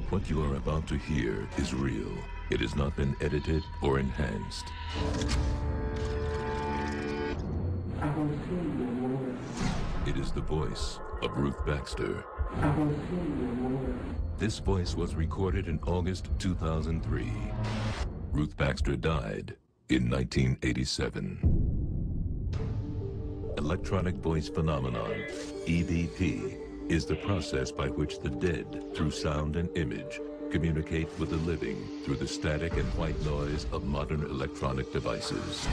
What you are about to hear is real. It has not been edited or enhanced. It is the voice of Ruth Baxter. This voice was recorded in August 2003. Ruth Baxter died in 1987. Electronic voice phenomenon, EVP, is the process by which the dead, through sound and image, communicate with the living through the static and white noise of modern electronic devices.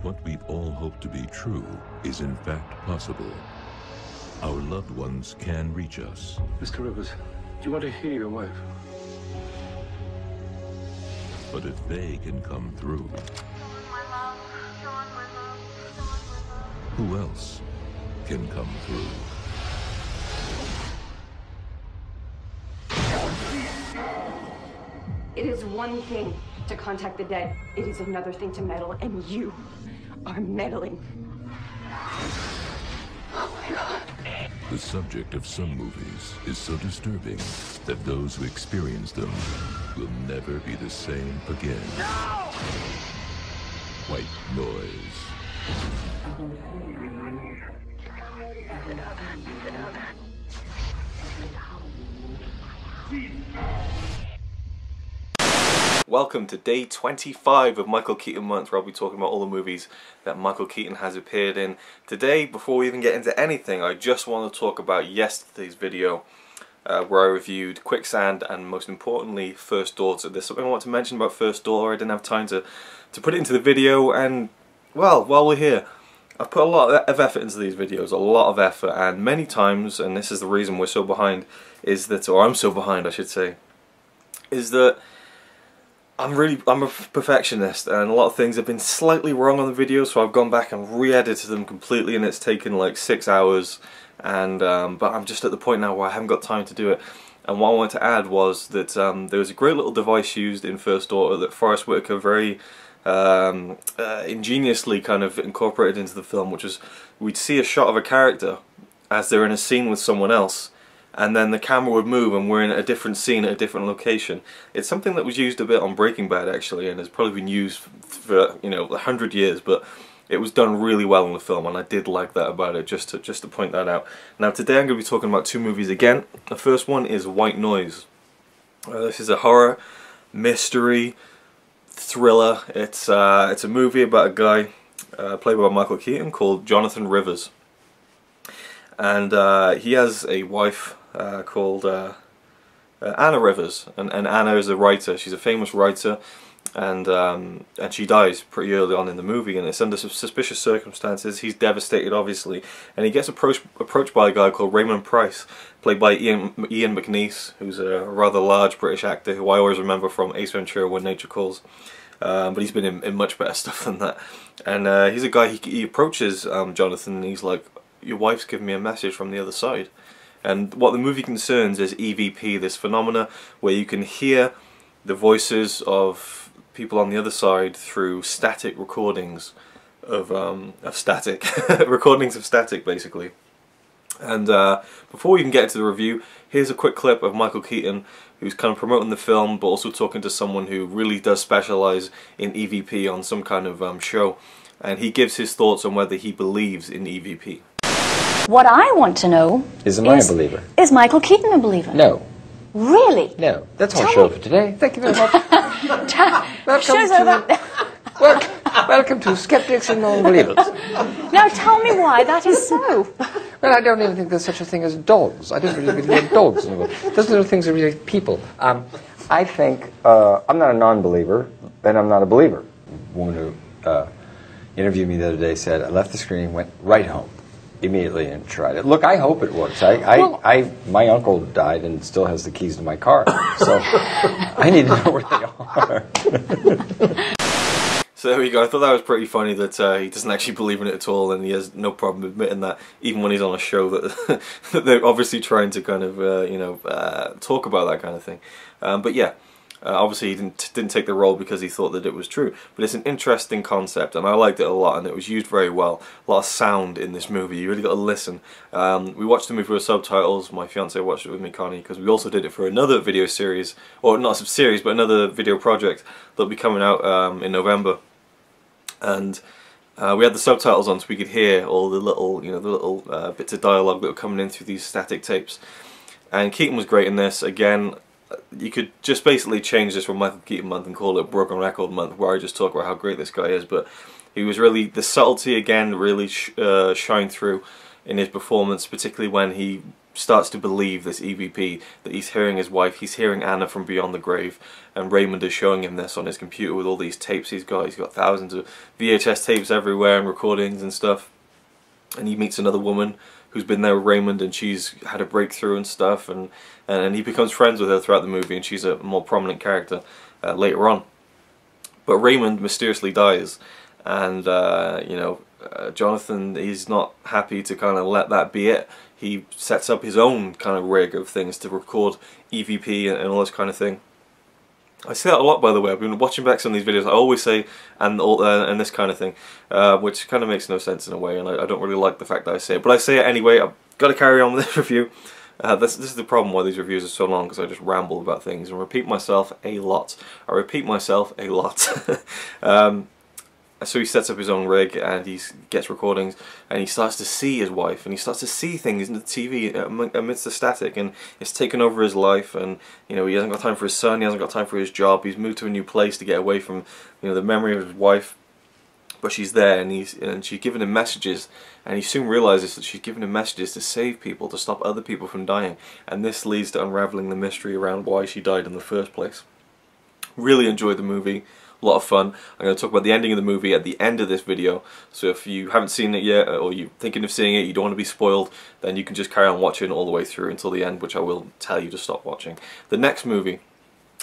What we've all hoped to be true is in fact possible. Our loved ones can reach us. Mr. Rivers, do you want to hear your wife? But if they can come through, who else can come through? It is one thing to contact the dead. It is another thing to meddle, and you are meddling. Oh my God. The subject of some movies is so disturbing that those who experience them will never be the same again. No! White noise. Welcome to day 25 of Michael Keaton Month, where I'll be talking about all the movies that Michael Keaton has appeared in. Today, before we even get into anything, I just want to talk about yesterday's video where I reviewed Quicksand and, most importantly, First Daughter. There's something I want to mention about First Daughter. I didn't have time to put it into the video, and, well, while we're here, I've put a lot of effort into these videos, a lot of effort, and many times, and this is the reason we're so behind, is that, or I'm so behind I should say, is that I'm a perfectionist, and a lot of things have been slightly wrong on the video, so I've gone back and re-edited them completely, and it's taken like 6 hours, and but I'm just at the point now where I haven't got time to do it. And what I wanted to add was that there was a great little device used in First Daughter that Forrest Whitaker very ingeniously kind of incorporated into the film, which was we'd see a shot of a character as they're in a scene with someone else, and then the camera would move and we're in a different scene at a different location. It's something that was used a bit on Breaking Bad actually, and has probably been used for 100 years, but it was done really well in the film, and I did like that about it, just to point that out. Now today I'm going to be talking about two movies again. The first one is White Noise. This is a horror, mystery, thriller. It's a movie about a guy played by Michael Keaton called Jonathan Rivers. And he has a wife called Anna Rivers, and Anna is a writer. She's a famous writer, and she dies pretty early on in the movie, and it's under some suspicious circumstances. He's devastated, obviously, and he gets approached by a guy called Raymond Price, played by Ian McNeice, who's a rather large British actor who I always remember from Ace Ventura: When Nature Calls. But he's been in much better stuff than that. And he's a guy, he approaches Jonathan, and he's like, "Your wife's given me a message from the other side." And what the movie concerns is EVP, this phenomena where you can hear the voices of people on the other side through static recordings of static, recordings of static basically. And before we even get into the review, here's a quick clip of Michael Keaton, who's kind of promoting the film, but also talking to someone who really does specialise in EVP on some kind of show. And he gives his thoughts on whether he believes in EVP. What I want to know is, am I a believer? Is Michael Keaton a believer? No. Really? No. That's our show for today. Thank you very much. Welcome to Skeptics and Non-Believers. Now tell me why that is so. Well, I don't even think there's such a thing as dogs. I don't really believe in dogs in the world. Those little things are really people. I think I'm not a non-believer, and I'm not a believer. One who interviewed me the other day said, I left the screen, went right home immediately and tried it. Look, I hope it works. My uncle died and still has the keys to my car, so I need to know where they are. So there we go. I thought that was pretty funny that he doesn't actually believe in it at all, and he has no problem admitting that, even when he's on a show that, that they're obviously trying to kind of talk about that kind of thing. But yeah, Obviously, he didn't take the role because he thought that it was true, but it's an interesting concept, and I liked it a lot, and it was used very well. A lot of sound in this movie. You really got to listen. We watched the movie with subtitles. My fiance watched it with me, Connie, because we also did it for another video series, or not a series, but another video project that'll be coming out in November. And we had the subtitles on so we could hear all the little, bits of dialogue that were coming in through these static tapes. And Keaton was great in this. Again, you could just basically change this from Michael Keaton Month and call it Broken Record Month, where I just talk about how great this guy is. But he was really, the subtlety again really shined through in his performance, particularly when he starts to believe this EVP, that he's hearing his wife, he's hearing Anna from beyond the grave, and Raymond is showing him this on his computer with all these tapes he's got. He's got thousands of VHS tapes everywhere and recordings and stuff. And he meets another woman who's been there with Raymond, and she's had a breakthrough and stuff, and he becomes friends with her throughout the movie, and she's a more prominent character later on. But Raymond mysteriously dies, and Jonathan, he's not happy to kind of let that be it. He sets up his own kind of rig of things to record EVP and all this kind of thing. I say that a lot, by the way. I've been watching back some of these videos. I always say and this kind of thing, which kind of makes no sense in a way, and I don't really like the fact that I say it. But I say it anyway. I've got to carry on with this review. This is the problem why these reviews are so long, because I just ramble about things and repeat myself a lot. I repeat myself a lot. So he sets up his own rig, and he gets recordings, and he starts to see his wife, and he starts to see things in the TV amidst the static, and it's taken over his life. And he hasn't got time for his son, he hasn't got time for his job, he's moved to a new place to get away from the memory of his wife, but she's there, and she's giving him messages, and he soon realizes that she's giving him messages to save people, to stop other people from dying, and this leads to unraveling the mystery around why she died in the first place. Really enjoyed the movie. A lot of fun. I'm going to talk about the ending of the movie at the end of this video, so if you haven't seen it yet, or you're thinking of seeing it, you don't want to be spoiled, then you can just carry on watching all the way through until the end, which I will tell you to stop watching. The next movie,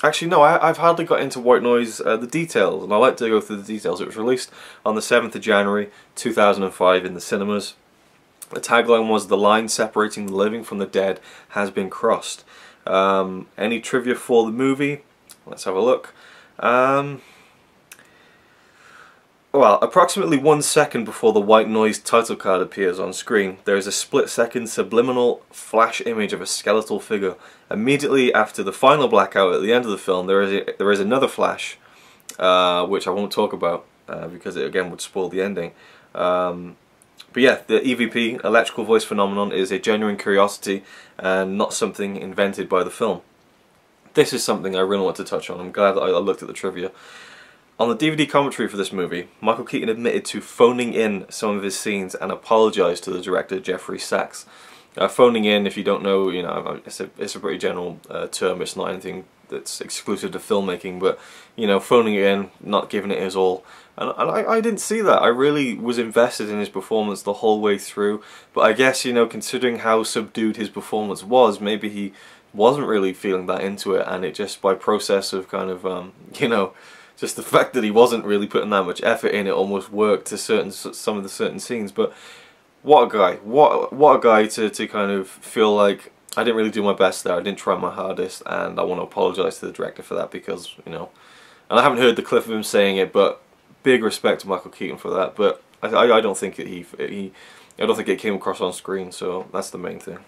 actually no, I've hardly got into White Noise, the details, and I like to go through the details. It was released on the 7th of January 2005 in the cinemas. The tagline was, "The line separating the living from the dead has been crossed." Any trivia for the movie? Let's have a look. Well, approximately 1 second before the White Noise title card appears on screen, there is a split-second subliminal flash image of a skeletal figure. Immediately after the final blackout at the end of the film, there is another flash, which I won't talk about because it again would spoil the ending. But yeah, the EVP, electrical voice phenomenon, is a genuine curiosity and not something invented by the film. This is something I really want to touch on. I'm glad that I looked at the trivia. On the DVD commentary for this movie, Michael Keaton admitted to phoning in some of his scenes and apologised to the director, Geoffrey Sax. Phoning in, if you don't know, it's a pretty general term. It's not anything that's exclusive to filmmaking, but phoning it in, not giving it his all. And I didn't see that. I really was invested in his performance the whole way through. But I guess, considering how subdued his performance was, maybe he wasn't really feeling that into it, and it just by process of kind of, just the fact that he wasn't really putting that much effort in, it almost worked to some of the certain scenes. But what a guy! What a guy to kind of feel like I didn't really do my best there. I didn't try my hardest, and I want to apologise to the director for that, because and I haven't heard the clip of him saying it, but big respect to Michael Keaton for that. But I don't think that I don't think it came across on screen, so that's the main thing.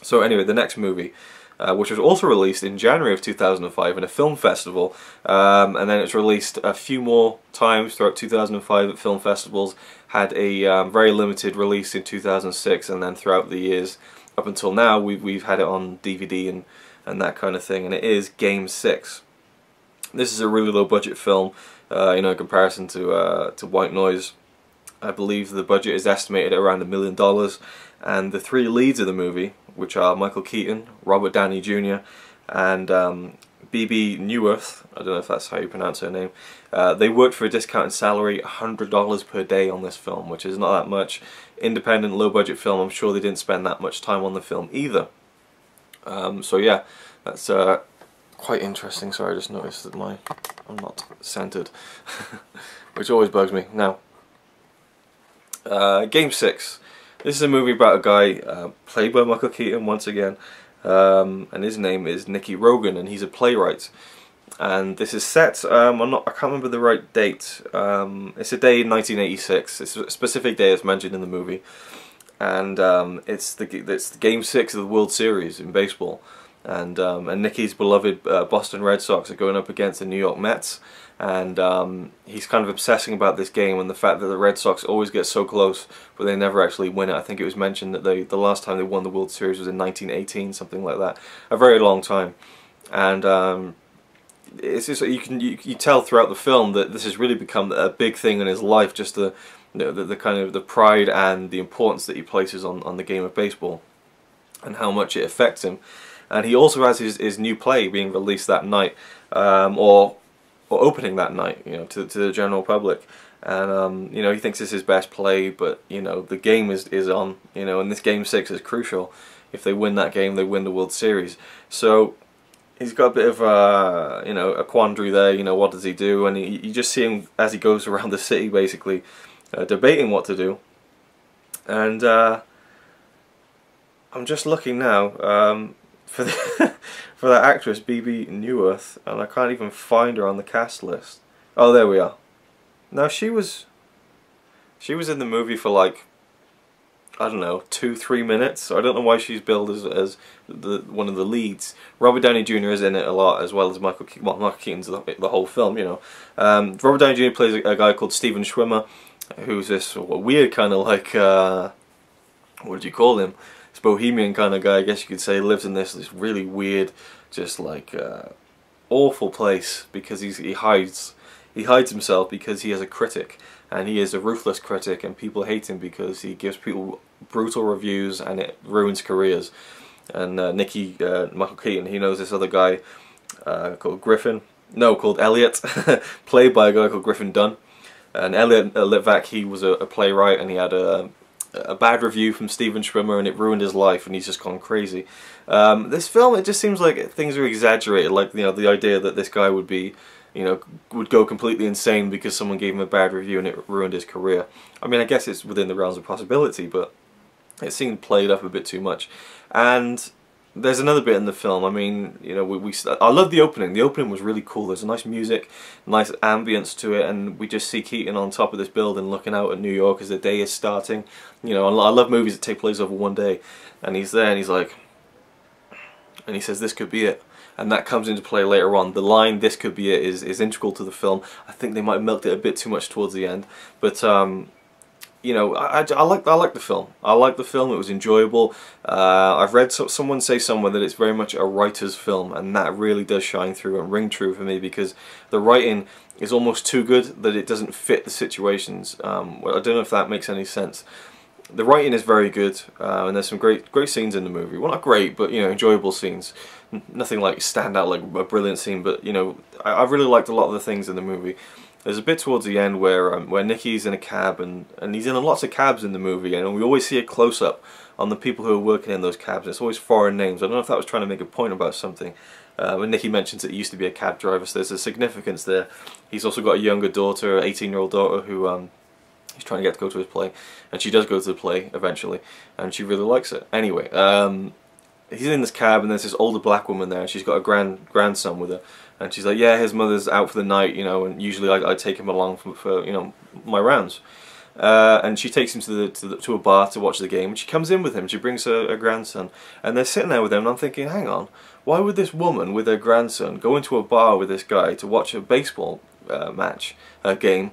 So anyway, the next movie, which was also released in January of 2005 in a film festival, and then it's released a few more times throughout 2005 at film festivals, had a very limited release in 2006, and then throughout the years up until now we've had it on DVD and that kind of thing, and it is Game 6. This is a really low budget film, in comparison to White Noise. I believe the budget is estimated at around $1 million, and the three leads of the movie, which are Michael Keaton, Robert Downey Jr., and Bebe Neuwirth, I don't know if that's how you pronounce her name, they worked for a discounted salary, $100 per day on this film, which is not that much. Independent, low-budget film, I'm sure they didn't spend that much time on the film either. So yeah, that's quite interesting. Sorry, I just noticed that I'm not centered, which always bugs me. Now, Game 6. This is a movie about a guy played by Michael Keaton once again, and his name is Nicky Rogan, and he's a playwright. and this is set. I can't remember the right date. It's a day in 1986. It's a specific day that's mentioned in the movie, and it's the Game 6 of the World Series in baseball, and Nicky's beloved Boston Red Sox are going up against the New York Mets, and he's kind of obsessing about this game and the fact that the Red Sox always get so close, but they never actually win it. I think it was mentioned that the last time they won the World Series was in 1918, something like that, a very long time, and it's just, you tell throughout the film that this has really become a big thing in his life, just the kind of the pride and the importance that he places on the game of baseball, and how much it affects him. And he also has his new play being released that night, or opening that night, you know, to the general public. And you know, he thinks it's his best play, but you know, the game is on, you know, and this Game 6 is crucial. If they win that game, they win the World Series. So he's got a bit of you know, a quandary there. You know, what does he do? And you just see him as he goes around the city, basically debating what to do. And I'm just looking now for for that actress Bebe Neuwirth, and I can't even find her on the cast list. Oh, there we are. Now she was in the movie for like, I don't know, 2-3 minutes. So I don't know why she's billed as one of the leads. Robert Downey Jr. is in it a lot, as well as Michael Keaton's the whole film, you know. Robert Downey Jr. plays a guy called Steven Schwimmer, who's this weird kind of like, what do you call him? This bohemian kind of guy, I guess you could say. Lives in this really weird, just like awful place, because he hides himself because he is a critic, and he is a ruthless critic, and people hate him because he gives people brutal reviews and it ruins careers. And Michael Keaton, he knows this other guy called Elliot, played by a guy called Griffin Dunn. And Elliot Litvak, he was a playwright, and he had a bad review from Steven Schwimmer, and it ruined his life, and he's just gone crazy. This film, it just seems like things are exaggerated, like, you know, the idea that this guy would be, you know, would go completely insane because someone gave him a bad review and it ruined his career. I mean, I guess it's within the realms of possibility, but it seemed played up a bit too much. And there's another bit in the film, I mean, you know, I love the opening. The opening was really cool. There's a nice music, nice ambience to it, and we just see Keaton on top of this building looking out at New York as the day is starting. You know, I love movies that take place over one day. And he's there and he's like, and he says, "This could be it." And that comes into play later on. The line, "This could be it," is integral to the film. I think they might have milked it a bit too much towards the end, but you know, I like the film. I like the film. It was enjoyable. I've read someone say somewhere that it's very much a writer's film, and that really does shine through and ring true for me, because the writing is almost too good that it doesn't fit the situations. Well, I don't know if that makes any sense. The writing is very good, and there's some great scenes in the movie. Well, not great, but you know, enjoyable scenes. Nothing like stand out like a brilliant scene, but you know, I really liked a lot of the things in the movie. There's a bit towards the end where Nicky's in a cab, and he's in lots of cabs in the movie, and we always see a close-up on the people who are working in those cabs. It's always foreign names. I don't know if that was trying to make a point about something. When Nicky mentions that he used to be a cab driver, so there's a significance there. He's also got a younger daughter, an 18-year-old daughter, who he's trying to get to go to his play, and she does go to the play eventually, and she really likes it. Anyway, he's in this cab, and there's this older black woman there, and she's got a grandson with her, and she's like, yeah, his mother's out for the night, you know, and usually I take him along for you know, my rounds. And she takes him to a bar to watch the game, and she comes in with him. She brings her grandson, and they're sitting there with him, and I'm thinking, hang on, why would this woman with her grandson go into a bar with this guy to watch a baseball game,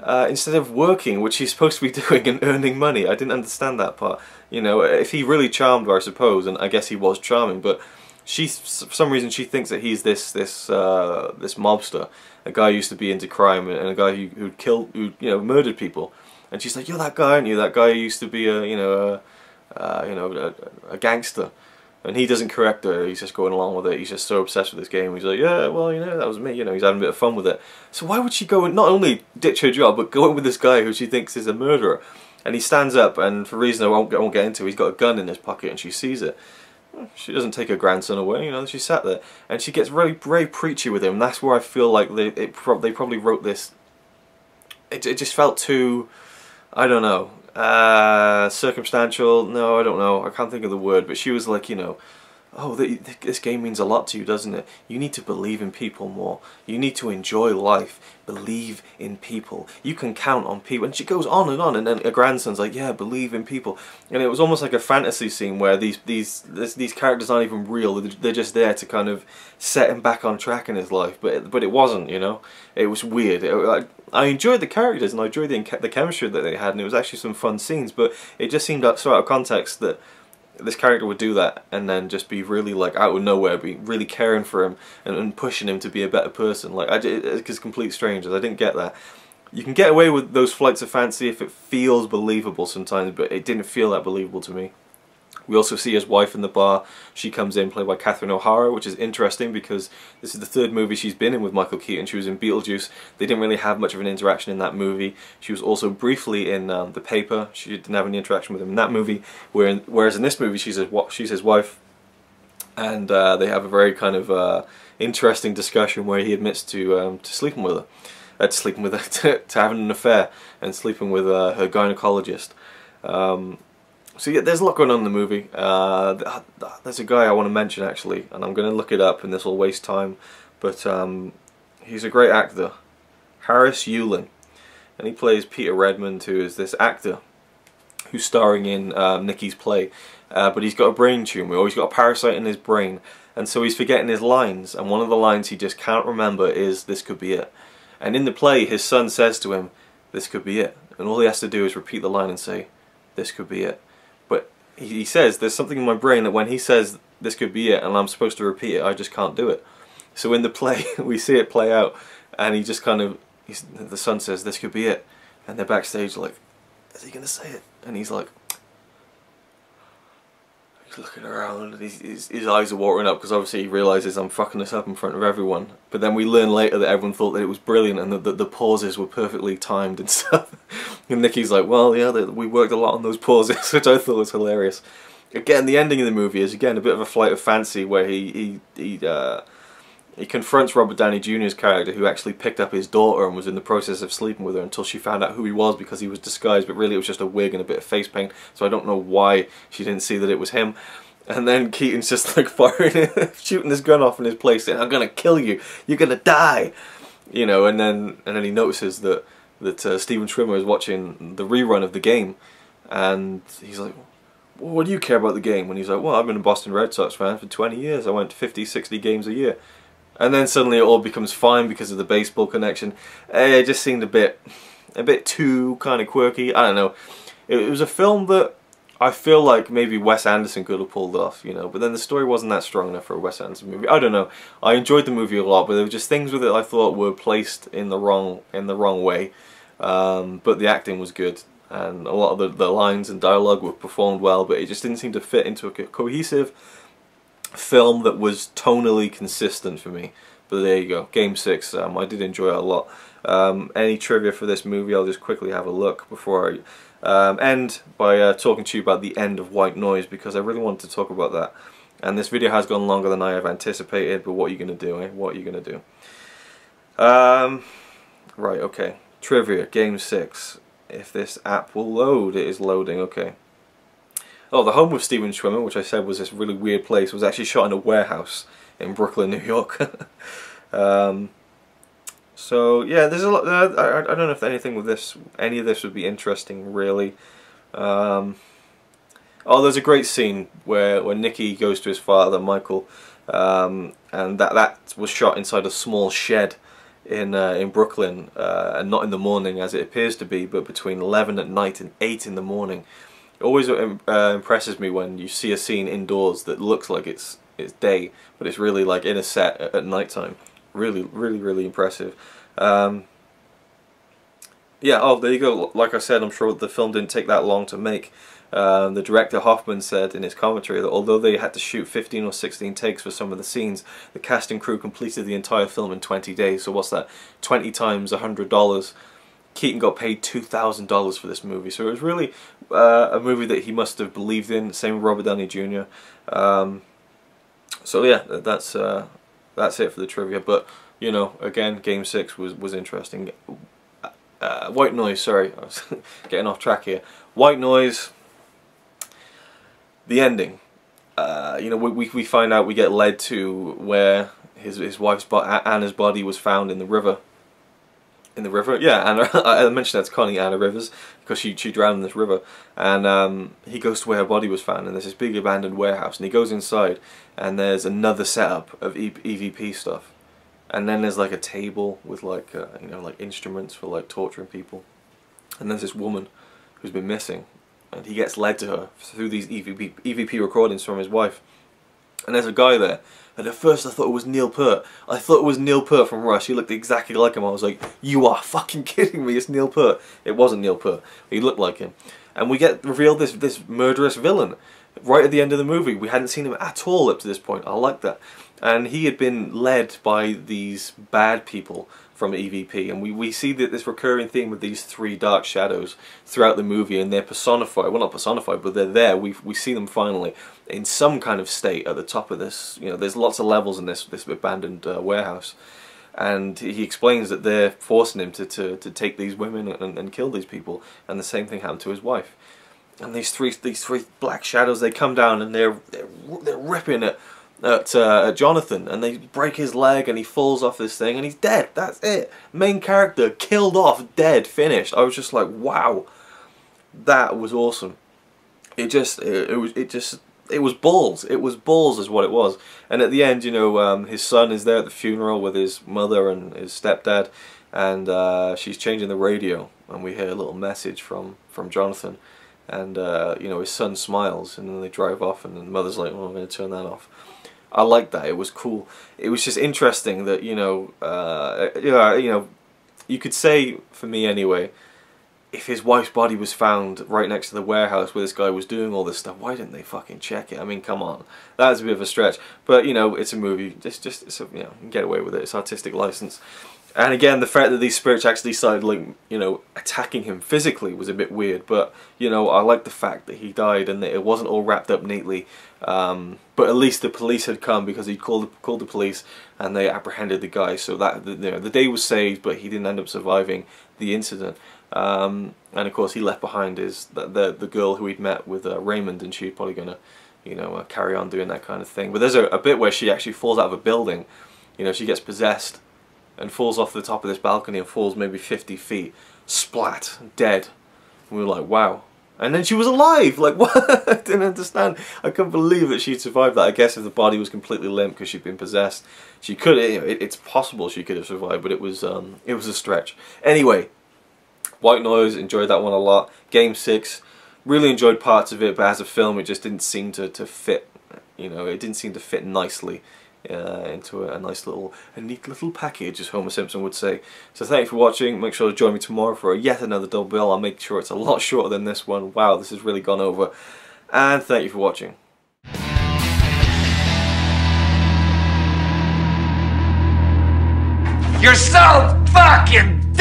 instead of working, which he's supposed to be doing, and earning money? I didn't understand that part. You know, if he really charmed her, I suppose, and I guess he was charming, but for some reason she thinks that he's this mobster, a guy who used to be into crime, and a guy who murdered people. And she's like, "You're that guy, aren't you? That guy who used to be a gangster." And he doesn't correct her. He's just going along with it. He's just so obsessed with this game. He's like, "Yeah, well, you know, that was me." You know, he's having a bit of fun with it. So why would she go and not only ditch her job, but go in with this guy who she thinks is a murderer? And he stands up, and for a reason I won't get into, he's got a gun in his pocket, and she sees it. She doesn't take her grandson away, you know. She sat there, and she gets very, very preachy with him. And that's where I feel like they probably wrote this. It just felt too, I don't know, circumstantial. No, I don't know. I can't think of the word. But she was like, you know, oh, this game means a lot to you, doesn't it? You need to believe in people more. You need to enjoy life. Believe in people. You can count on people. And she goes on, and then her grandson's like, yeah, believe in people. And it was almost like a fantasy scene where these characters aren't even real. They're just there to kind of set him back on track in his life. But it wasn't, you know. It was weird. I enjoyed the characters and I enjoyed the chemistry that they had, and it was actually some fun scenes. But it just seemed so out of context that this character would do that and then just be really like out of nowhere, be really caring for him and pushing him to be a better person. Like, it's complete strangers. I didn't get that. You can get away with those flights of fancy if it feels believable sometimes, but it didn't feel that believable to me. We also see his wife in the bar. She comes in, played by Catherine O'Hara, which is interesting because this is the third movie she's been in with Michael Keaton. She was in Beetlejuice. They didn't really have much of an interaction in that movie. She was also briefly in The Paper. She didn't have any interaction with him in that movie. Whereas in this movie, she's his wife, and they have a very kind of interesting discussion where he admits to sleeping with her, to having an affair and sleeping with her gynecologist. So yeah, there's a lot going on in the movie. There's a guy I want to mention actually, and I'm going to look it up and this will waste time, but he's a great actor. Harris Yulin, and he plays Peter Redmond, who is this actor who's starring in Nicky's play, but he's got a brain tumor, or he's got a parasite in his brain, and so he's forgetting his lines, and one of the lines he just can't remember is, "This could be it." And in the play, his son says to him, "This could be it," and all he has to do is repeat the line and say, "This could be it." But he says, there's something in my brain that when he says, "This could be it," and I'm supposed to repeat it, I just can't do it. So in the play, we see it play out, and he just kind of, the son says, "This could be it," and they're backstage like, is he going to say it? And he's like, he's looking around, and his eyes are watering up, because obviously he realises I'm fucking this up in front of everyone. But then we learn later that everyone thought that it was brilliant, and that the pauses were perfectly timed and stuff. And Nicky's like, well, yeah, we worked a lot on those pauses, which I thought was hilarious. Again, the ending of the movie is, again, a bit of a flight of fancy, where he confronts Robert Downey Jr.'s character, who actually picked up his daughter and was in the process of sleeping with her until she found out who he was, because he was disguised, but really it was just a wig and a bit of face paint, so I don't know why she didn't see that it was him. And then Keaton's just like firing, shooting his gun off in his place, saying, "I'm gonna kill you, you're gonna die," you know. And then he notices that Steven Schwimmer is watching the rerun of the game, and he's like, well, "What do you care about the game?" And he's like, "Well, I've been a Boston Red Sox fan for 20 years. I went to 50, 60 games a year." And then suddenly it all becomes fine because of the baseball connection. It just seemed a bit too kind of quirky. I don't know. It was a film that I feel like maybe Wes Anderson could have pulled off, you know. But then the story wasn't that strong enough for a Wes Anderson movie. I don't know. I enjoyed the movie a lot, but there were just things with it I thought were placed in the wrong way. But the acting was good, and a lot of the lines and dialogue were performed well. But it just didn't seem to fit into a cohesive film that was tonally consistent for me. But there you go, Game 6, I did enjoy it a lot. Any trivia for this movie, I'll just quickly have a look before I end by talking to you about the end of White Noise, because I really wanted to talk about that. And this video has gone longer than I have anticipated, but what are you going to do, eh? What are you going to do? Right, okay. Trivia, Game 6. If this app will load, it is loading, okay. Oh, the home of Steven Schwimmer, which I said was this really weird place, was actually shot in a warehouse in Brooklyn, New York. So yeah, there's a lot. I don't know if anything with this, any of this would be interesting, really. Oh, there's a great scene where Nicky goes to his father, Michael, and that was shot inside a small shed in Brooklyn, and not in the morning as it appears to be, but between 11 at night and 8 in the morning. It always impresses me when you see a scene indoors that looks like it's day, but it's really like in a set at night time. Really impressive. Yeah, oh, there you go. Like I said, I'm sure the film didn't take that long to make. The director Hoffman said in his commentary that although they had to shoot 15 or 16 takes for some of the scenes, the cast and crew completed the entire film in 20 days. So what's that? 20 times $100. Keaton got paid $2,000 for this movie, so it was really a movie that he must have believed in. Same with Robert Downey Jr. So yeah, that's it for the trivia. But you know, again, Game 6 was interesting. White Noise. Sorry, I was getting off track here. White Noise. The ending. you know, we find out, we get led to where his wife's Anna's body was found in the river. In the river, yeah. And I mentioned that to Connie, Anna Rivers, because she drowned in this river. And he goes to where her body was found, and there's this big abandoned warehouse, and he goes inside, and there's another setup of EVP stuff. And then there's like a table with like you know, like instruments for like torturing people. And there's this woman who's been missing, and he gets led to her through these EVP recordings from his wife. And there's a guy there, and at first I thought it was Neil Peart. I thought it was Neil Peart from Rush. He looked exactly like him. I was like, you are fucking kidding me, it's Neil Peart. It wasn't Neil Peart. He looked like him. And we get revealed this murderous villain right at the end of the movie. We hadn't seen him at all up to this point. I like that. And he had been led by these bad people from EVP, and we see that this recurring theme of these three dark shadows throughout the movie, and they're personified, well not personified, but they're there. We see them finally in some kind of state at the top of this, you know, there's lots of levels in this abandoned warehouse, and he explains that they're forcing him to take these women and kill these people, and the same thing happened to his wife. And these three black shadows, they come down and they're ripping at Jonathan, and they break his leg, and he falls off this thing, and he's dead. That's it. Main character killed off, dead, finished. I was just like, wow, that was awesome. It was balls. It was balls, is what it was. And at the end, you know, his son is there at the funeral with his mother and his stepdad, and she's changing the radio, and we hear a little message from Jonathan, and you know, his son smiles, and then they drive off, and the mother's like, well, I'm going to turn that off. I liked that. It was cool. It was just interesting that, you know, you could say, for me anyway, if his wife's body was found right next to the warehouse where this guy was doing all this stuff, why didn't they fucking check it? I mean, come on. That's a bit of a stretch. But, you know, it's a movie. It's a, you know, you can get away with it. It's artistic license. And again, the fact that these spirits actually started, like, you know, attacking him physically was a bit weird. But, you know, I like the fact that he died and that it wasn't all wrapped up neatly. But at least the police had come, because he called the police and they apprehended the guy. So that, you know, the day was saved, but he didn't end up surviving the incident. And of course, he left behind the girl who he'd met with Raymond, and she's probably gonna, you know, carry on doing that kind of thing. But there's a bit where she actually falls out of a building. You know, she gets possessed and falls off the top of this balcony and falls maybe 50 feet, splat, dead. And we were like, wow. And then she was alive. Like, what? I didn't understand. I couldn't believe that she'd survived that. I guess if the body was completely limp because she'd been possessed, she could. You know, it's possible she could have survived, but it was a stretch. Anyway, White Noise, enjoyed that one a lot. Game 6, really enjoyed parts of it, but as a film, it just didn't seem to fit. You know, it didn't seem to fit nicely into a neat little package, as Homer Simpson would say. So thank you for watching. Make sure to join me tomorrow for yet another double bill. I'll make sure it's a lot shorter than this one. Wow, this has really gone over. And thank you for watching. You're so fucking